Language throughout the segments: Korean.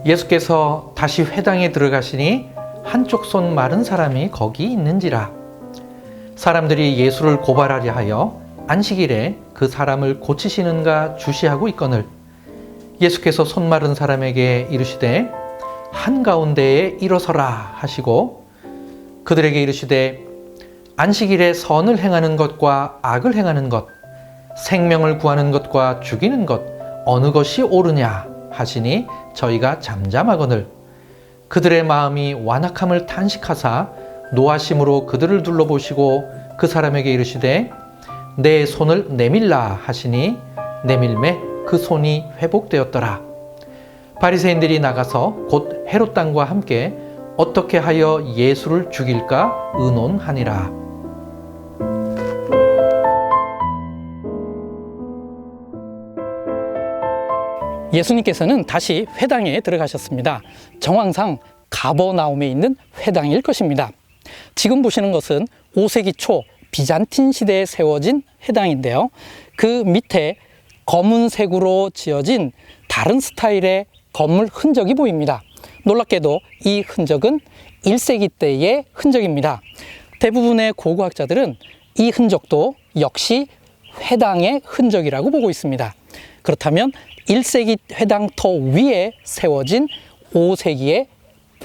예수께서 다시 회당에 들어가시니 한쪽 손 마른 사람이 거기 있는지라. 사람들이 예수를 고발하려 하여 안식일에 그 사람을 고치시는가 주시하고 있거늘 예수께서 손 마른 사람에게 이르시되 한가운데에 일어서라 하시고 그들에게 이르시되 안식일에 선을 행하는 것과 악을 행하는 것, 생명을 구하는 것과 죽이는 것 어느 것이 옳으냐 하시니 저희가 잠잠하거늘 그들의 마음이 완악함을 탄식하사 노하심으로 그들을 둘러보시고 그 사람에게 이르시되 내 손을 내밀라 하시니 내밀매 그 손이 회복되었더라. 바리새인들이 나가서 곧 헤롯 당과 함께 어떻게 하여 예수를 죽일까 의논하니라. 예수님께서는 다시 회당에 들어가셨습니다. 정황상 가버나움에 있는 회당일 것입니다. 지금 보시는 것은 5세기 초 비잔틴 시대에 세워진 회당인데요. 그 밑에 검은색으로 지어진 다른 스타일의 건물 흔적이 보입니다. 놀랍게도 이 흔적은 1세기 때의 흔적입니다. 대부분의 고고학자들은 이 흔적도 역시 회당의 흔적이라고 보고 있습니다. 그렇다면 1세기 회당터 위에 세워진 5세기의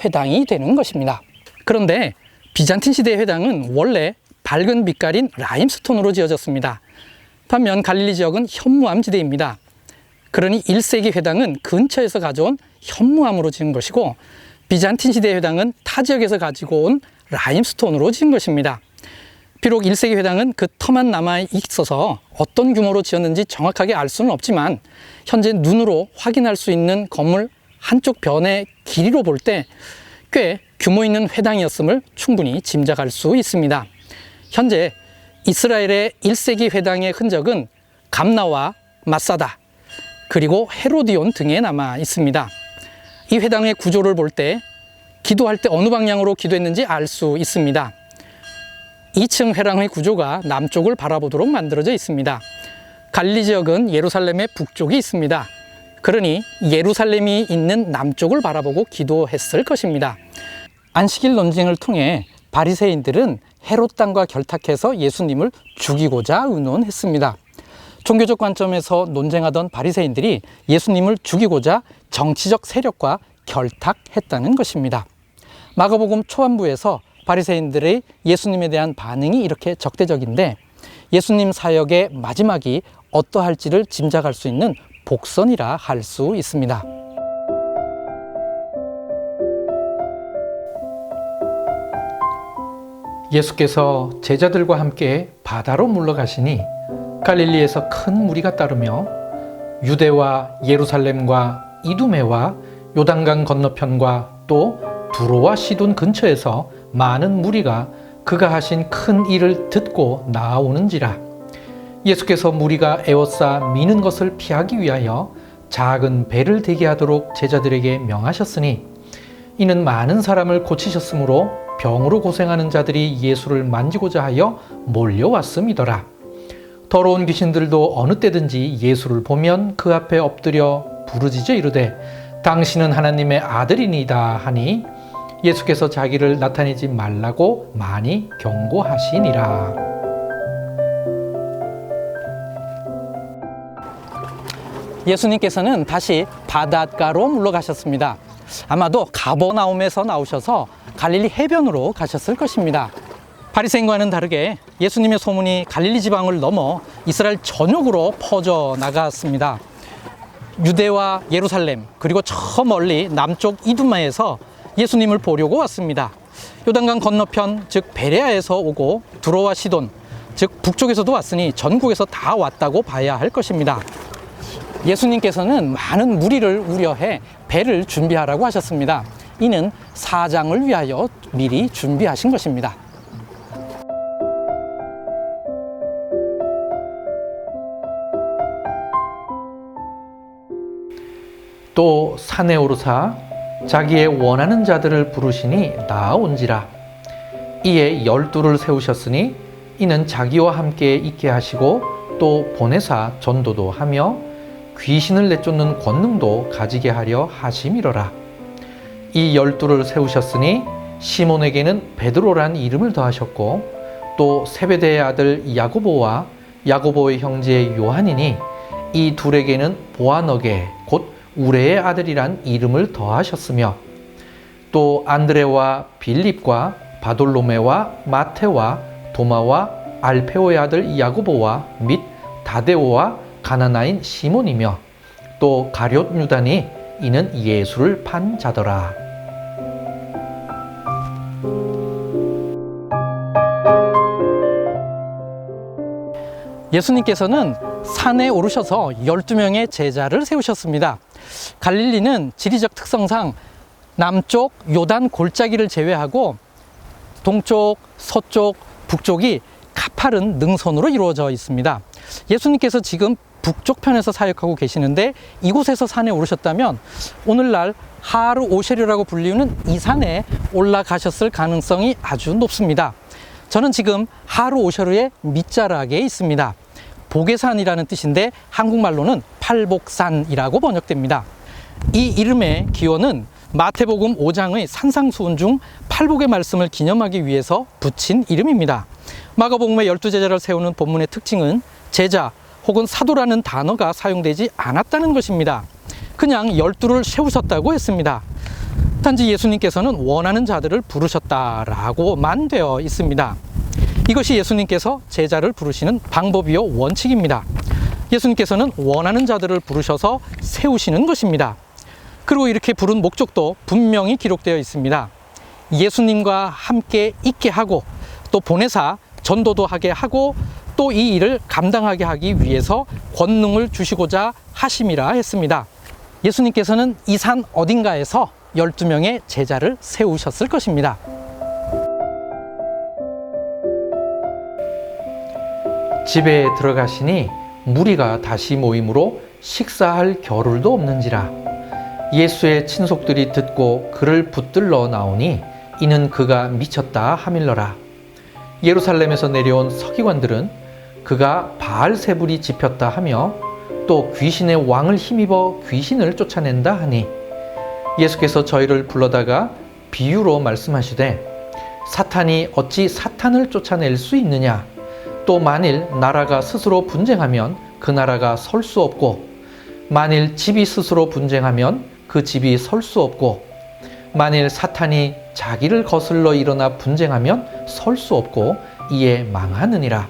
회당이 되는 것입니다. 그런데 비잔틴 시대의 회당은 원래 밝은 빛깔인 라임스톤으로 지어졌습니다. 반면 갈릴리 지역은 현무암 지대입니다. 그러니 1세기 회당은 근처에서 가져온 현무암으로 지은 것이고 비잔틴 시대의 회당은 타 지역에서 가지고 온 라임스톤으로 지은 것입니다. 비록 1세기 회당은 그 터만 남아 있어서 어떤 규모로 지었는지 정확하게 알 수는 없지만 현재 눈으로 확인할 수 있는 건물 한쪽 변의 길이로 볼 때 꽤 규모 있는 회당이었음을 충분히 짐작할 수 있습니다. 현재 이스라엘의 1세기 회당의 흔적은 감나와 마사다 그리고 헤로디온 등에 남아 있습니다. 이 회당의 구조를 볼 때 기도할 때 어느 방향으로 기도했는지 알 수 있습니다. 2층 회당의 구조가 남쪽을 바라보도록 만들어져 있습니다. 갈릴리 지역은 예루살렘의 북쪽이 있습니다. 그러니 예루살렘이 있는 남쪽을 바라보고 기도했을 것입니다. 안식일 논쟁을 통해 바리새인들은 헤롯 당과 결탁해서 예수님을 죽이고자 의논했습니다. 종교적 관점에서 논쟁하던 바리새인들이 예수님을 죽이고자 정치적 세력과 결탁했다는 것입니다. 마가복음 초반부에서 바리새인들의 예수님에 대한 반응이 이렇게 적대적인데 예수님 사역의 마지막이 어떠할지를 짐작할 수 있는 복선이라 할 수 있습니다. 예수께서 제자들과 함께 바다로 물러가시니 갈릴리에서 큰 무리가 따르며 유대와 예루살렘과 이두메와 요단강 건너편과 또 두로와 시돈 근처에서 많은 무리가 그가 하신 큰 일을 듣고 나아오는지라. 예수께서 무리가 에워싸 미는 것을 피하기 위하여 작은 배를 대게 하도록 제자들에게 명하셨으니 이는 많은 사람을 고치셨으므로 병으로 고생하는 자들이 예수를 만지고자 하여 몰려왔음이더라. 더러운 귀신들도 어느 때든지 예수를 보면 그 앞에 엎드려 부르짖어 이르되 당신은 하나님의 아들이니이다 하니 예수께서 자기를 나타내지 말라고 많이 경고하시니라. 예수님께서는 다시 바닷가로 물러가셨습니다. 아마도 가버나움에서 나오셔서 갈릴리 해변으로 가셨을 것입니다. 바리새인과는 다르게 예수님의 소문이 갈릴리 지방을 넘어 이스라엘 전역으로 퍼져 나갔습니다. 유대와 예루살렘 그리고 저 멀리 남쪽 이두마에서 예수님을 보려고 왔습니다. 요단강 건너편 즉 베레아에서 오고 두로와 시돈 즉 북쪽에서도 왔으니 전국에서 다 왔다고 봐야 할 것입니다. 예수님께서는 많은 무리를 우려해 배를 준비하라고 하셨습니다. 이는 사장을 위하여 미리 준비하신 것입니다. 또 산에 오르사 자기의 원하는 자들을 부르시니 나아온지라. 이에 12를 세우셨으니 이는 자기와 함께 있게 하시고 또 보내사 전도도 하며 귀신을 내쫓는 권능도 가지게 하려 하심이로라. 이 12를 세우셨으니 시몬에게는 베드로란 이름을 더하셨고 또 세베대의 아들 야고보와 야고보의 형제 요한이니 이 둘에게는 보아너게 곧 우레의 아들이란 이름을 더하셨으며 또 안드레와 빌립과 바돌로메와 마테와 도마와 알페오의 아들 야고보와 및 다데오와 가나나인 시몬이며 또 가룟 유다니 이는 예수를 판 자더라. 예수님께서는 산에 오르셔서 12명의 제자를 세우셨습니다. 갈릴리는 지리적 특성상 남쪽 요단 골짜기를 제외하고 동쪽, 서쪽, 북쪽이 가파른 능선으로 이루어져 있습니다. 예수님께서 지금 북쪽 편에서 사역하고 계시는데 이곳에서 산에 오르셨다면 오늘날 하루 오쉐르라고 불리는 이 산에 올라가셨을 가능성이 아주 높습니다. 저는 지금 하루 오쉐르의 밑자락에 있습니다. 복의산이라는 뜻인데 한국말로는 팔복산이라고 번역됩니다. 이 이름의 기원은 마태복음 5장의 산상수훈 중 팔복의 말씀을 기념하기 위해서 붙인 이름입니다. 마가복음의 12제자를 세우는 본문의 특징은 제자 혹은 사도라는 단어가 사용되지 않았다는 것입니다. 그냥 12를 세우셨다고 했습니다. 단지 예수님께서는 원하는 자들을 부르셨다라고만 되어 있습니다. 이것이 예수님께서 제자를 부르시는 방법이요 원칙입니다. 예수님께서는 원하는 자들을 부르셔서 세우시는 것입니다. 그리고 이렇게 부른 목적도 분명히 기록되어 있습니다. 예수님과 함께 있게 하고 또 보내사 전도도 하게 하고 또 이 일을 감당하게 하기 위해서 권능을 주시고자 하심이라 했습니다. 예수님께서는 이 산 어딘가에서 12명의 제자를 세우셨을 것입니다. 집에 들어가시니 무리가 다시 모임으로 식사할 겨를도 없는지라. 예수의 친속들이 듣고 그를 붙들러 나오니 이는 그가 미쳤다 하밀러라. 예루살렘에서 내려온 서기관들은 그가 바알세불이 집혔다 하며 또 귀신의 왕을 힘입어 귀신을 쫓아낸다 하니 예수께서 저희를 불러다가 비유로 말씀하시되 사탄이 어찌 사탄을 쫓아낼 수 있느냐. 또 만일 나라가 스스로 분쟁하면 그 나라가 설 수 없고 만일 집이 스스로 분쟁하면 그 집이 설 수 없고 만일 사탄이 자기를 거슬러 일어나 분쟁하면 설 수 없고 이에 망하느니라.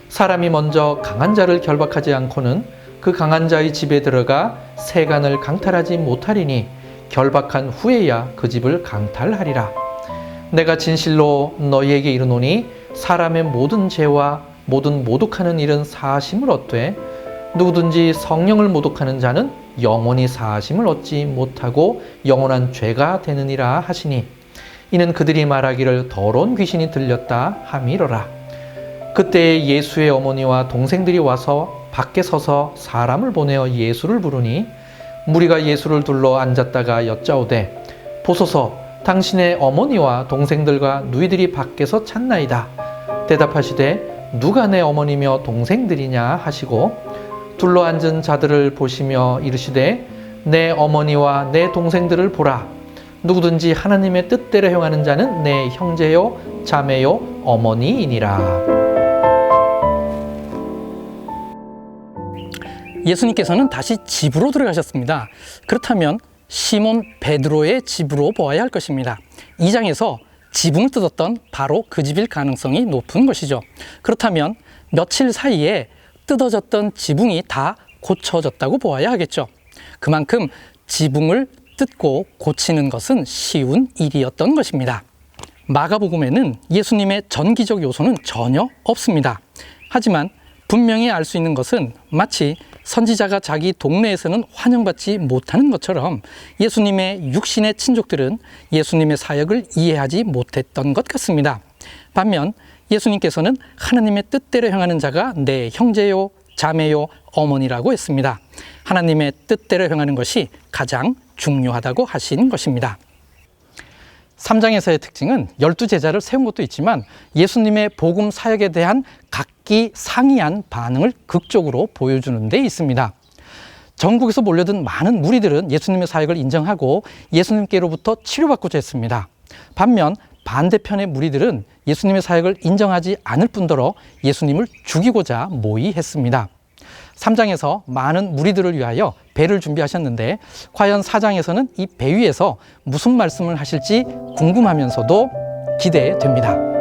사람이 먼저 강한 자를 결박하지 않고는 그 강한 자의 집에 들어가 세간을 강탈하지 못하리니 결박한 후에야 그 집을 강탈하리라. 내가 진실로 너희에게 이르노니 사람의 모든 죄와 모든 모독하는 일은 사하심을 얻되 누구든지 성령을 모독하는 자는 영원히 사하심을 얻지 못하고 영원한 죄가 되느니라 하시니 이는 그들이 말하기를 더러운 귀신이 들렸다 함이로라. 그때 예수의 어머니와 동생들이 와서 밖에 서서 사람을 보내어 예수를 부르니 무리가 예수를 둘러 앉았다가 여짜오되 보소서 당신의 어머니와 동생들과 누이들이 밖에서 찾나이다. 대답하시되 누가 내 어머니며 동생들이냐 하시고 둘러앉은 자들을 보시며 이르시되 내 어머니와 내 동생들을 보라. 누구든지 하나님의 뜻대로 행하는 자는 내 형제요 자매요 어머니이니라. 예수님께서는 다시 집으로 들어가셨습니다. 그렇다면 시몬 베드로의 집으로 보아야 할 것입니다. 2장에서 지붕을 뜯었던 바로 그 집일 가능성이 높은 것이죠. 그렇다면 며칠 사이에 뜯어졌던 지붕이 다 고쳐졌다고 보아야 하겠죠. 그만큼 지붕을 뜯고 고치는 것은 쉬운 일이었던 것입니다. 마가복음에는 예수님의 전기적 요소는 전혀 없습니다. 하지만 분명히 알 수 있는 것은 마치 선지자가 자기 동네에서는 환영받지 못하는 것처럼 예수님의 육신의 친족들은 예수님의 사역을 이해하지 못했던 것 같습니다. 반면 예수님께서는 하나님의 뜻대로 행하는 자가 내 형제요, 자매요, 어머니라고 했습니다. 하나님의 뜻대로 행하는 것이 가장 중요하다고 하신 것입니다. 3장에서의 특징은 12제자를 세운 것도 있지만 예수님의 복음 사역에 대한 각기 상이한 반응을 극적으로 보여주는 데 있습니다. 전국에서 몰려든 많은 무리들은 예수님의 사역을 인정하고 예수님께로부터 치료받고자 했습니다. 반면 반대편의 무리들은 예수님의 사역을 인정하지 않을 뿐더러 예수님을 죽이고자 모의했습니다. 3장에서 많은 무리들을 위하여 배를 준비하셨는데 과연 4장에서는 이 배 위에서 무슨 말씀을 하실지 궁금하면서도 기대됩니다.